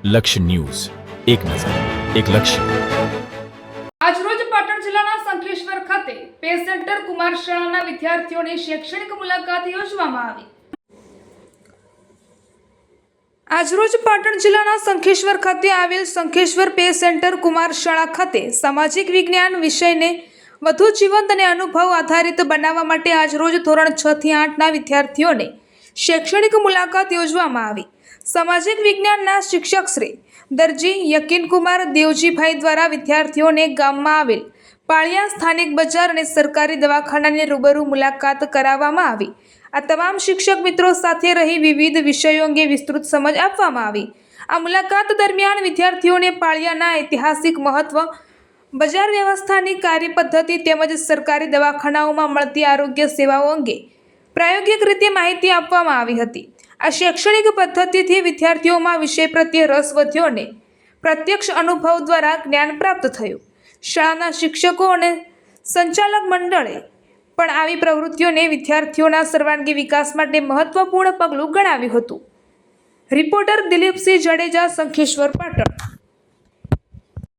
લક્ષ્ય ન્યૂઝ, એક નજર, એક લક્ષ્ય. આજરોજ પાટણ જિલ્લાના શંખેશ્વર ખાતે પે સેન્ટર કુમાર શાળાના વિદ્યાર્થીઓની શૈક્ષણિક મુલાકાત યોજવામાં આવી. આજરોજ પાટણ જિલ્લાના શંખેશ્વર ખાતે આવેલ શંખેશ્વર પે સેન્ટર કુમાર શાળા ખાતે સામાજિક વિજ્ઞાન વિષયને વધુ જીવંત અને અનુભવ આધારિત બનાવવા માટે આજરોજ ધોરણ 6 થી 8ના વિદ્યાર્થીઓને શૈક્ષણિક મુલાકાત યોજવામાં આવી. સામાજિક વિજ્ઞાનના શિક્ષક શ્રી દરજી યકીનકુમાર દેવજીભાઈ દ્વારા વિદ્યાર્થીઓને ગામમાં આવેલ પાળિયા સ્થાનિક બજાર અને સરકારી દવાખાનાની રૂબરૂ મુલાકાત કરાવવામાં આવી. આ તમામ શિક્ષક મિત્રો સાથે રહી વિવિધ વિષયો અંગે વિસ્તૃત સમજ આપવામાં આવી. આ મુલાકાત દરમિયાન વિદ્યાર્થીઓને પાળિયાના ઐતિહાસિક મહત્વ, બજાર વ્યવસ્થાની કાર્યપદ્ધતિ તેમજ સરકારી દવાખાનાઓમાં મળતી આરોગ્ય સેવાઓ અંગે પ્રાયોગિક રીતે માહિતી આપવામાં આવી હતી. આ શૈક્ષણિક પદ્ધતિથી વિદ્યાર્થીઓમાં વિષય પ્રત્યે રસ વધ્યો અને પ્રત્યક્ષ અનુભવ દ્વારા જ્ઞાન પ્રાપ્ત થયું. શાળાના શિક્ષકો અને સંચાલક મંડળે પણ આવી પ્રવૃત્તિઓને વિદ્યાર્થીઓના સર્વાંગી વિકાસ માટે મહત્વપૂર્ણ પગલું ગણાવ્યું હતું. રિપોર્ટર દિલીપસિંહ જાડેજા, શંખેશ્વર, પાટણ.